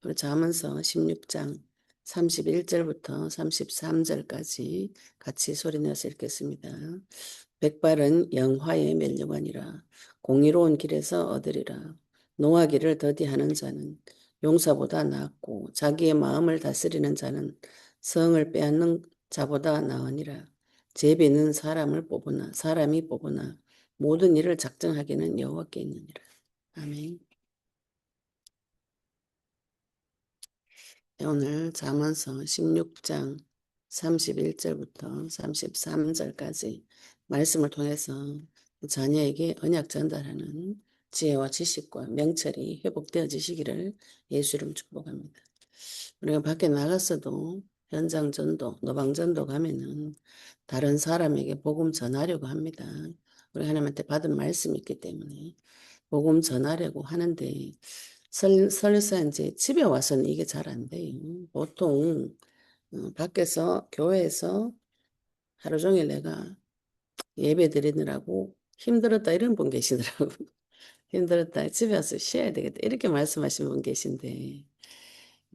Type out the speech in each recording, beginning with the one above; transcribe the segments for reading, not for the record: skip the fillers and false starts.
우리 잠언서 16장 31절부터 33절까지 같이 소리내서 읽겠습니다. 백발은 영화의 멸류관이라 공의로운 길에서 얻으리라. 노하기를 더디하는 자는 용사보다 낫고 자기의 마음을 다스리는 자는 성을 빼앗는 자보다 나으니라. 제비는 사람이 뽑으나 모든 일을 작정하기는 여호와께 있느니라. 아멘. 오늘 잠언서 16장 31절부터 33절까지 말씀을 통해서 자녀에게 언약 전달하는 지혜와 지식과 명철이 회복되어지시기를 예수 이름 축복합니다. 우리가 밖에 나갔어도 현장 전도, 노방 전도 가면은 다른 사람에게 복음 전하려고 합니다. 우리 하나님한테 받은 말씀이 있기 때문에 복음 전하려고 하는데 설사 이제 집에 와서는 이게 잘 안 돼요. 보통 밖에서 교회에서 하루 종일 내가 예배 드리느라고 힘들었다 이런 분 계시더라고. 힘들었다. 집에 와서 쉬어야 되겠다. 이렇게 말씀하시는 분 계신데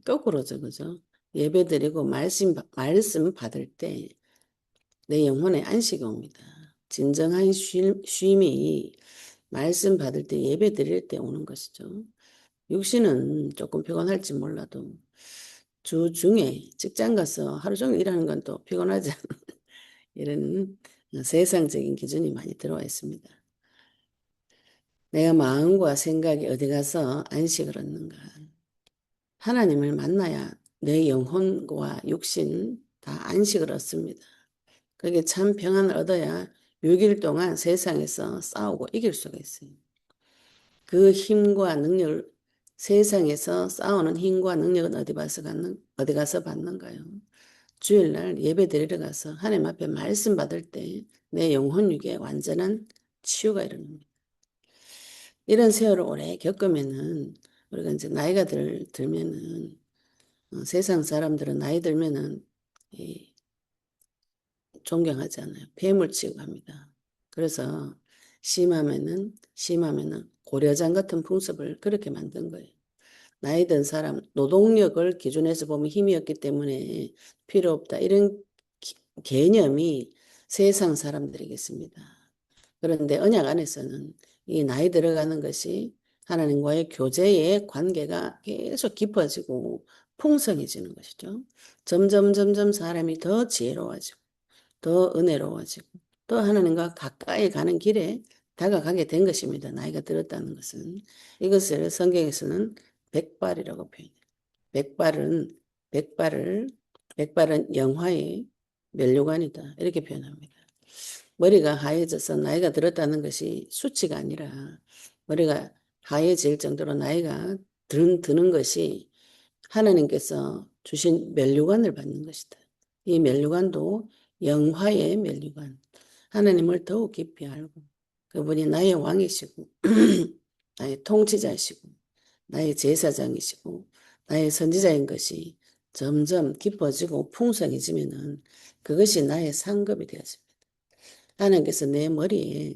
거꾸로죠. 그죠? 예배 드리고 말씀 받을 때 내 영혼에 안식이 옵니다. 진정한 쉼이 말씀 받을 때 예배 드릴 때 오는 것이죠. 육신은 조금 피곤할지 몰라도 주 중에 직장 가서 하루 종일 일하는 건 또 피곤하지 않은 이런 세상적인 기준이 많이 들어와 있습니다. 내가 마음과 생각이 어디 가서 안식을 얻는가? 하나님을 만나야 내 영혼과 육신 다 안식을 얻습니다. 그게 참 평안을 얻어야 6일 동안 세상에서 싸우고 이길 수가 있어요. 그 힘과 능력을 세상에서 싸우는 힘과 능력은 어디 가서 받는가요? 주일날 예배 드리러 가서 하나님 앞에 말씀 받을 때 내 영혼 육에 완전한 치유가 일어납니다. 이런 세월을 오래 겪으면은 우리가 이제 나이가 들면은 세상 사람들은 나이 들면은 존경하지 않아요. 폐물 취급합니다. 그래서 심하면은 고려장 같은 풍습을 그렇게 만든 거예요. 나이 든 사람, 노동력을 기준해서 보면 힘이 없기 때문에 필요 없다. 이런 개념이 세상 사람들이겠습니다. 그런데 언약 안에서는 이 나이 들어가는 것이 하나님과의 교제의 관계가 계속 깊어지고 풍성해지는 것이죠. 점점 사람이 더 지혜로워지고 더 은혜로워지고 또 하나님과 가까이 가는 길에 다가가게 된 것입니다. 나이가 들었다는 것은. 이것을 성경에서는 백발이라고 표현해요. 백발은 백발을 백발은 영화의 면류관이다. 이렇게 표현합니다. 머리가 하얘져서 나이가 들었다는 것이 수치가 아니라 머리가 하얘질 정도로 나이가 드는 것이 하나님께서 주신 면류관을 받는 것이다. 이 면류관도 영화의 면류관. 하나님을 더욱 깊이 알고 그분이 나의 왕이시고 나의 통치자이시고 나의 제사장이시고 나의 선지자인 것이 점점 깊어지고 풍성해지면은 그것이 나의 상급이 되었습니다. 하나님께서 내 머리에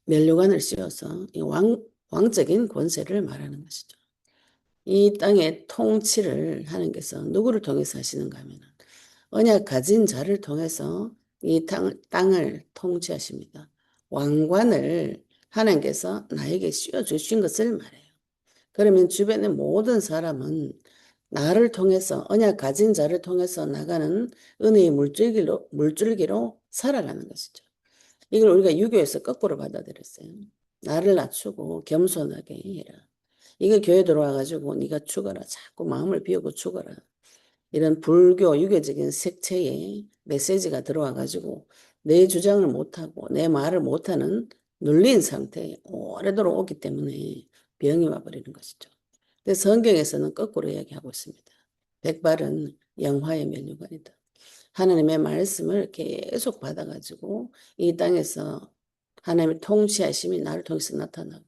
면류관을 씌워서 이 왕적인 권세를 말하는 것이죠. 이 땅의 통치를 하나님께서 누구를 통해서 하시는가 하면 언약 가진 자를 통해서 이 땅을 통치하십니다. 왕관을 하나님께서 나에게 씌워주신 것을 말해요. 그러면 주변의 모든 사람은 나를 통해서 언약 가진 자를 통해서 나가는 은혜의 물줄기로 살아가는 것이죠. 이걸 우리가 유교에서 거꾸로 받아들였어요. 나를 낮추고 겸손하게 해라. 이거 교회 들어와가지고 네가 죽어라. 자꾸 마음을 비우고 죽어라. 이런 불교 유교적인 색채의 메시지가 들어와가지고 내 주장을 못하고 내 말을 못하는 눌린 상태에 오래도록 오기 때문에 병이 와버리는 것이죠. 근데 성경에서는 거꾸로 이야기하고 있습니다. 백발은 영화의 면류관이다. 하나님의 말씀을 계속 받아가지고 이 땅에서 하나님의 통치하심이 나를 통해서 나타나고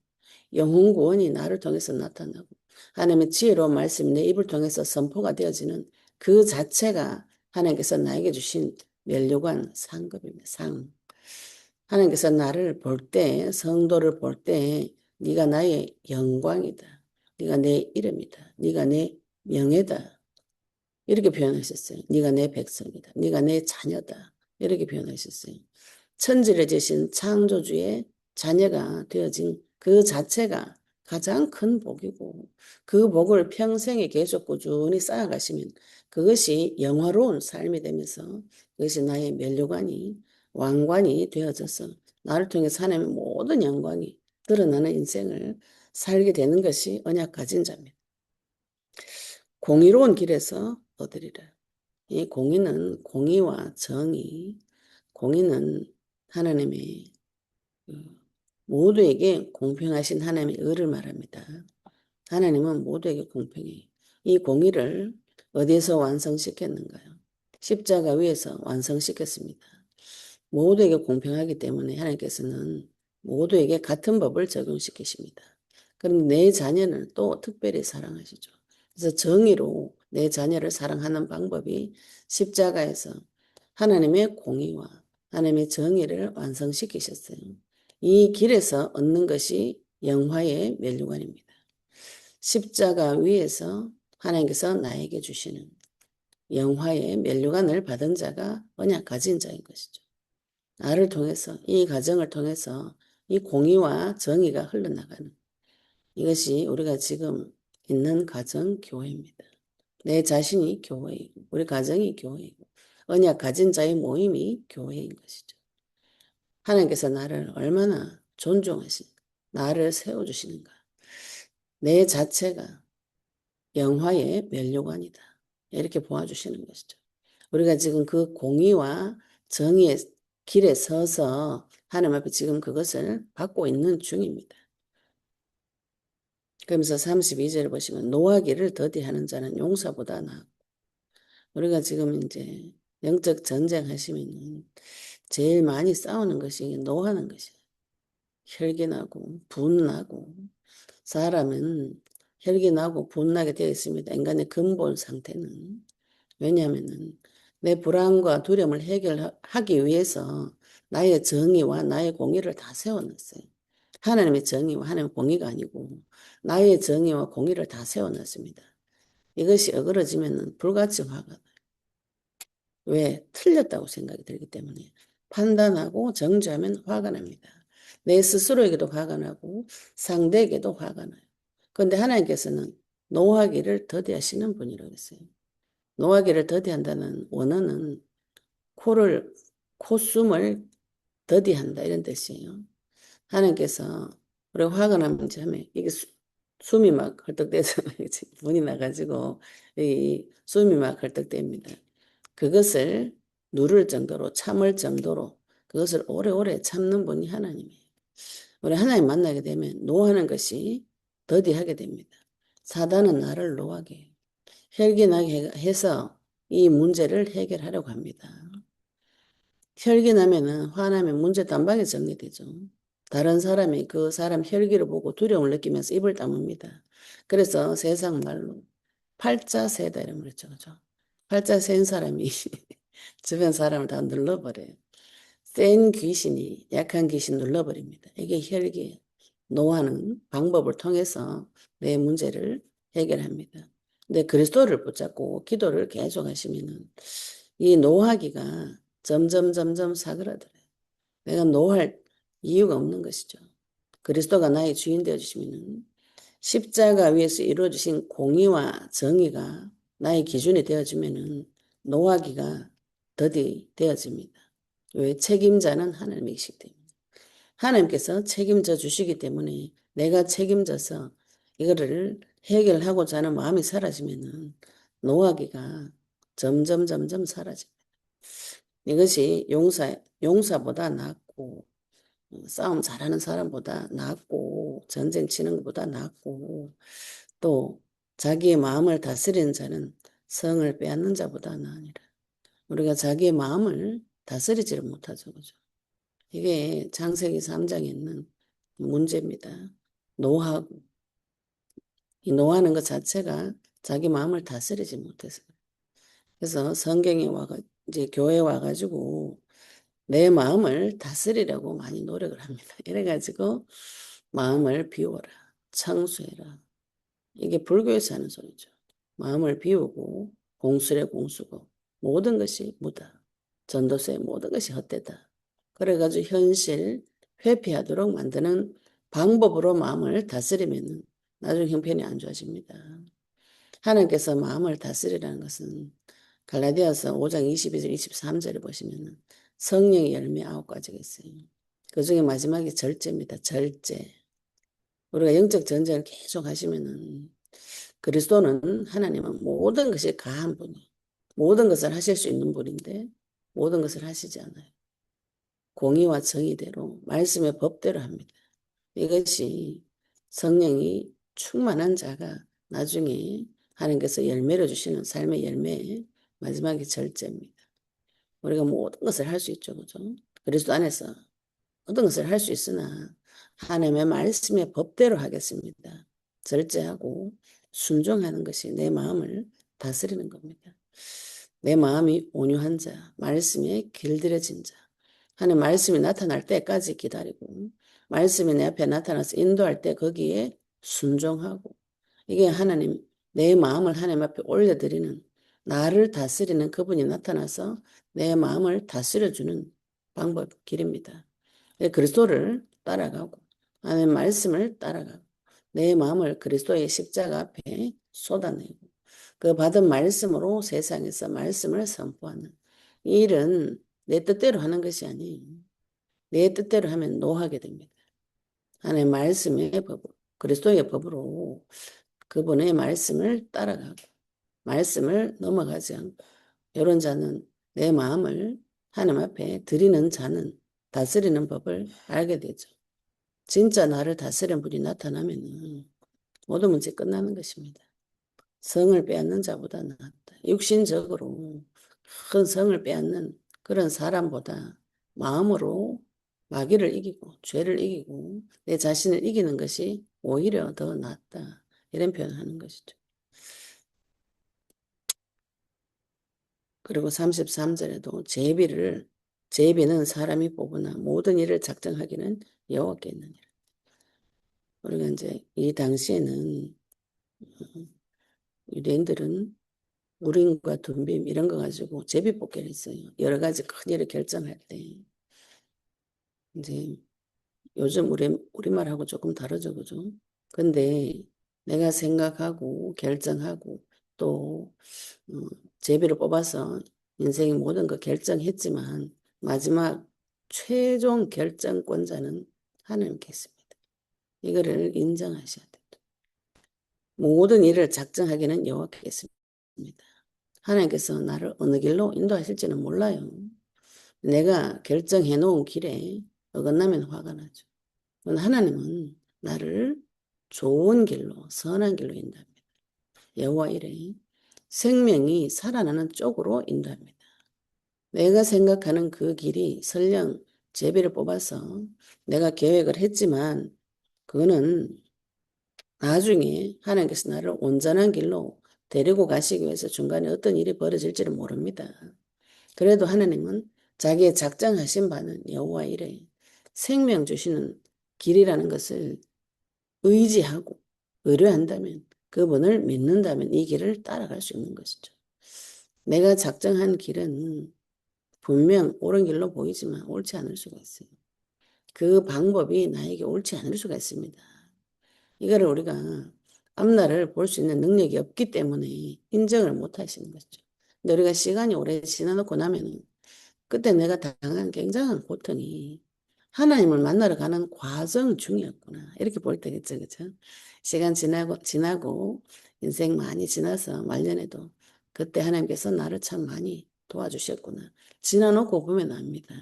영혼 구원이 나를 통해서 나타나고 하나님의 지혜로운 말씀이 내 입을 통해서 선포가 되어지는 그 자체가 하나님께서 나에게 주신 면류관 상급입니다. 상. 하나님께서 나를 볼 때, 성도를 볼 때 네가 나의 영광이다. 네가 내 이름이다. 네가 내 명예다. 이렇게 표현하셨어요. 네가 내 백성이다. 네가 내 자녀다. 이렇게 표현하셨어요. 천지를 지신 창조주의 자녀가 되어진 그 자체가 가장 큰 복이고 그 복을 평생에 계속 꾸준히 쌓아가시면 그것이 영화로운 삶이 되면서 그것이 나의 면류관이 왕관이 되어져서 나를 통해서 하나님의 모든 영광이 드러나는 인생을 살게 되는 것이 언약 가진 자입니다. 공의로운 길에서 얻으리라. 이 공의는 공의와 정의, 공의는 하나님의 모두에게 공평하신 하나님의 의를 말합니다. 하나님은 모두에게 공평해. 이 공의를 어디에서 완성시켰는가요? 십자가 위에서 완성시켰습니다. 모두에게 공평하기 때문에 하나님께서는 모두에게 같은 법을 적용시키십니다. 그럼 내 자녀는 또 특별히 사랑하시죠. 그래서 정의로 내 자녀를 사랑하는 방법이 십자가에서 하나님의 공의와 하나님의 정의를 완성시키셨어요. 이 길에서 얻는 것이 영화의 면류관입니다. 십자가 위에서 하나님께서 나에게 주시는 영화의 면류관을 받은 자가 언약 가진 자인 것이죠. 나를 통해서 이 과정을 통해서 이 공의와 정의가 흘러나가는 이것이 우리가 지금 있는 가정 교회입니다. 내 자신이 교회이고 우리 가정이 교회이고 언약 가진 자의 모임이 교회인 것이죠. 하나님께서 나를 얼마나 존중하신 나를 세워주시는가. 내 자체가 영화의 면류관이다. 이렇게 보아주시는 것이죠. 우리가 지금 그 공의와 정의의 길에 서서 하나님 앞에 지금 그것을 받고 있는 중입니다. 그러면서 32절을 보시면 노하기를 더디하는 자는 용사보다 나아. 우리가 지금 이제 영적 전쟁 하시면 제일 많이 싸우는 것이 노하는 것이에요. 혈기나고 분나고 사람은 혈기나고 분나게 되어 있습니다. 인간의 근본 상태는. 왜냐하면 내 불안과 두려움을 해결하기 위해서 나의 정의와 나의 공의를 다 세워놨어요. 하나님의 정의와 하나님의 공의가 아니고 나의 정의와 공의를 다 세워놨습니다. 이것이 어그러지면 불같이 화가 나요. 왜? 틀렸다고 생각이 들기 때문에. 판단하고 정죄하면 화가 납니다. 내 스스로에게도 화가 나고 상대에게도 화가 나요. 그런데 하나님께서는 노하기를 더디하시는 분이라고 했어요. 노하기를 더디한다는 원어는 콧숨을 더디한다 이런 뜻이에요. 하나님께서 우리가 화가 나면 이게 숨이 막 헐떡대서 분이 나가지고 이 숨이 막 헐떡댑니다. 그것을 누를 정도로 참을 정도로 그것을 오래오래 참는 분이 하나님이에요. 우리 하나님 만나게 되면 노하는 것이 더디하게 됩니다. 사단은 나를 노하게 해요. 혈기나게 해서 이 문제를 해결하려고 합니다. 혈기나면은 화나면 문제 단박에 정리되죠. 다른 사람이 그 사람 혈기를 보고 두려움을 느끼면서 입을 다뭅니다. 그래서 세상 말로 팔자세다 이런 말 있죠. 그죠? 팔자 센 사람이 주변 사람을 다 눌러버려요. 센 귀신이 약한 귀신 눌러버립니다. 이게 혈기예요. 노하는 방법을 통해서 내 문제를 해결합니다. 근데 그리스도를 붙잡고 기도를 계속 하시면은 이 노하기가 점점 사그라들어요. 내가 노할 이유가 없는 것이죠. 그리스도가 나의 주인 되어주시면은 십자가 위에서 이루어주신 공의와 정의가 나의 기준이 되어주면은 노하기가 더디 되어집니다. 왜? 책임자는 하나님이시기 때문에. 하나님께서 책임져 주시기 때문에 내가 책임져서 이거를 해결하고자 하는 마음이 사라지면은 노하기가 점점 사라집니다. 이것이 용사보다 낫고 싸움 잘하는 사람보다 낫고 전쟁 치는 것보다 낫고 또 자기의 마음을 다스리는 자는 성을 빼앗는 자보다 나으니라. 우리가 자기의 마음을 다스리지를 못하죠. 그죠? 이게 창세기 3장에 있는 문제입니다. 노하고 이 노하는 것 자체가 자기 마음을 다스리지 못해서 그래서 성경에 와가 이제 교회에 와가지고 내 마음을 다스리려고 많이 노력을 합니다. 이래가지고 마음을 비워라, 청소해라. 이게 불교에서 하는 소리죠. 마음을 비우고 공술의 공수고 모든 것이 무다. 전도서의 모든 것이 헛되다. 그래가지고 현실 회피하도록 만드는 방법으로 마음을 다스리면 나중에 형편이 안 좋아집니다. 하나님께서 마음을 다스리라는 것은 갈라디아서 5장 22절 23절에 보시면 성령의 열매 9가지가 있어요. 그 중에 마지막이 절제입니다. 절제. 우리가 영적 전쟁을 계속 하시면은 그리스도는 하나님은 모든 것이 가한 분이 모든 것을 하실 수 있는 분인데 모든 것을 하시지 않아요. 공의와 정의대로 말씀의 법대로 합니다. 이것이 성령이 충만한 자가 나중에 하나님께서 열매를 주시는 삶의 열매의 마지막이 절제입니다. 우리가 모든 것을 할 수 있죠. 그죠? 그리스도 안에서 모든 것을 할 수 있으나 하나님의 말씀의 법대로 하겠습니다. 절제하고 순종하는 것이 내 마음을 다스리는 겁니다. 내 마음이 온유한 자, 말씀에 길들여진 자, 하나님 말씀이 나타날 때까지 기다리고 말씀이 내 앞에 나타나서 인도할 때 거기에 순종하고 이게 하나님 내 마음을 하나님 앞에 올려드리는 나를 다스리는 그분이 나타나서 내 마음을 다스려주는 방법 길입니다. 그리스도를 따라가고 하나님 말씀을 따라가고 내 마음을 그리스도의 십자가 앞에 쏟아내고 그 받은 말씀으로 세상에서 말씀을 선포하는 이 일은 내 뜻대로 하는 것이 아니에요. 내 뜻대로 하면 노하게 됩니다. 하나님 말씀의 법, 그리스도의 법으로 그분의 말씀을 따라가고 말씀을 넘어가지 않고 이런 자는 내 마음을 하나님 앞에 드리는 자는 다스리는 법을 알게 되죠. 진짜 나를 다스리는 분이 나타나면 모든 문제 끝나는 것입니다. 성을 빼앗는 자보다 낫다. 육신적으로 큰 성을 빼앗는 그런 사람보다 마음으로 마귀를 이기고 죄를 이기고 내 자신을 이기는 것이 오히려 더 낫다. 이런 표현을 하는 것이죠. 그리고 33절에도 제비는 사람이 뽑으나 모든 일을 작정하기는 여호와께 있느니라. 우리가 이제 이 당시에는 유대인들은 우림과 둠빔 이런 거 가지고 제비 뽑기를 했어요. 여러 가지 큰 일을 결정할 때. 이제 요즘 우리말하고 조금 다르죠, 그죠? 근데 내가 생각하고 결정하고 또 어, 제비를 뽑아서 인생의 모든 거 결정했지만 마지막 최종 결정권자는 하나님께 있습니다. 이거를 인정하셔야 돼요. 모든 일을 작정하기는 여호와께 있습니다. 하나님께서 나를 어느 길로 인도하실지는 몰라요. 내가 결정해 놓은 길에 어긋나면 화가 나죠. 하나님은 나를 좋은 길로, 선한 길로 인도합니다. 여호와 이래 생명이 살아나는 쪽으로 인도합니다. 내가 생각하는 그 길이 설령 제비를 뽑아서 내가 계획을 했지만 그거는 나중에 하나님께서 나를 온전한 길로 데리고 가시기 위해서 중간에 어떤 일이 벌어질지를 모릅니다. 그래도 하나님은 자기의 작정하신 바는 여호와 이래 생명 주시는 길이라는 것을 의지하고 의뢰한다면 그분을 믿는다면 이 길을 따라갈 수 있는 것이죠. 내가 작정한 길은 분명 옳은 길로 보이지만 옳지 않을 수가 있어요. 그 방법이 나에게 옳지 않을 수가 있습니다. 이거를 우리가 앞날을 볼 수 있는 능력이 없기 때문에 인정을 못 하시는 것이죠. 근데 우리가 시간이 오래 지나놓고 나면 그때 내가 당한 굉장한 고통이 하나님을 만나러 가는 과정 중이었구나. 이렇게 볼 때겠죠, 그죠? 시간 지나고 인생 많이 지나서 말년에도 그때 하나님께서 나를 참 많이 도와주셨구나. 지나놓고 보면 압니다.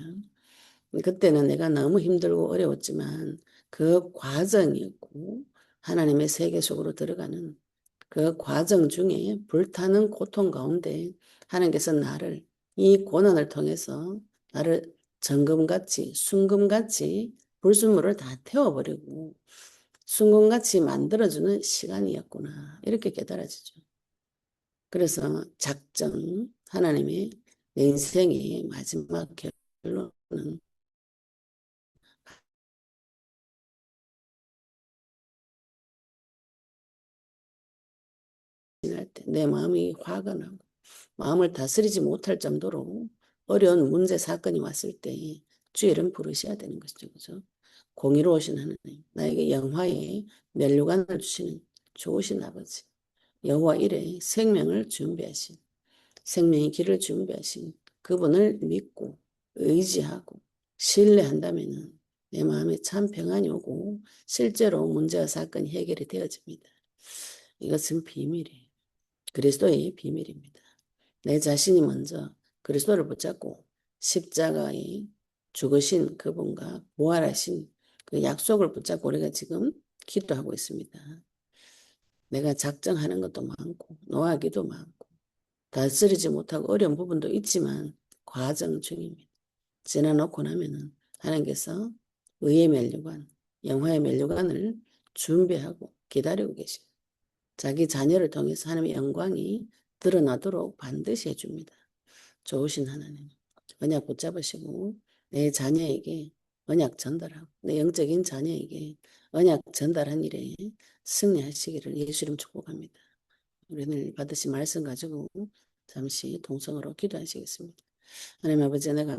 그때는 내가 너무 힘들고 어려웠지만 그 과정이었고 하나님의 세계 속으로 들어가는 그 과정 중에 불타는 고통 가운데 하나님께서 나를 이 고난을 통해서 나를 정금같이 순금같이 불순물을 다 태워버리고 순금같이 만들어주는 시간이었구나 이렇게 깨달아지죠. 그래서 작정 하나님의 내 인생의 마지막 결론은 내 마음이 화가 나고 마음을 다스리지 못할 정도로 어려운 문제 사건이 왔을 때 주의 이름 부르셔야 되는 것이죠. 그죠? 공의로우신 하나님, 나에게 영화의 면류관을 주시는 좋으신 아버지, 여호와 이레 생명을 준비하신, 생명의 길을 준비하신 그분을 믿고 의지하고 신뢰한다면 내 마음에 참 평안이 오고 실제로 문제와 사건이 해결이 되어집니다. 이것은 비밀이에요. 그리스도의 비밀입니다. 내 자신이 먼저 그리스도를 붙잡고 십자가에 죽으신 그분과 부활하신 그 약속을 붙잡고 우리가 지금 기도하고 있습니다. 내가 작정하는 것도 많고 노하기도 많고 다스리지 못하고 어려운 부분도 있지만 과정 중입니다. 지나놓고 나면은 하나님께서 의의 면류관, 영화의 면류관을 준비하고 기다리고 계십니다. 자기 자녀를 통해서 하나님의 영광이 드러나도록 반드시 해줍니다. 좋으신 하나님, 언약 붙잡으시고 내 자녀에게 언약 전달하고 내 영적인 자녀에게 언약 전달한 일에 승리하시기를 예수 이름 축복합니다. 우리는 받으신 말씀 가지고 잠시 동성으로 기도하시겠습니다. 하나님 아버지, 내가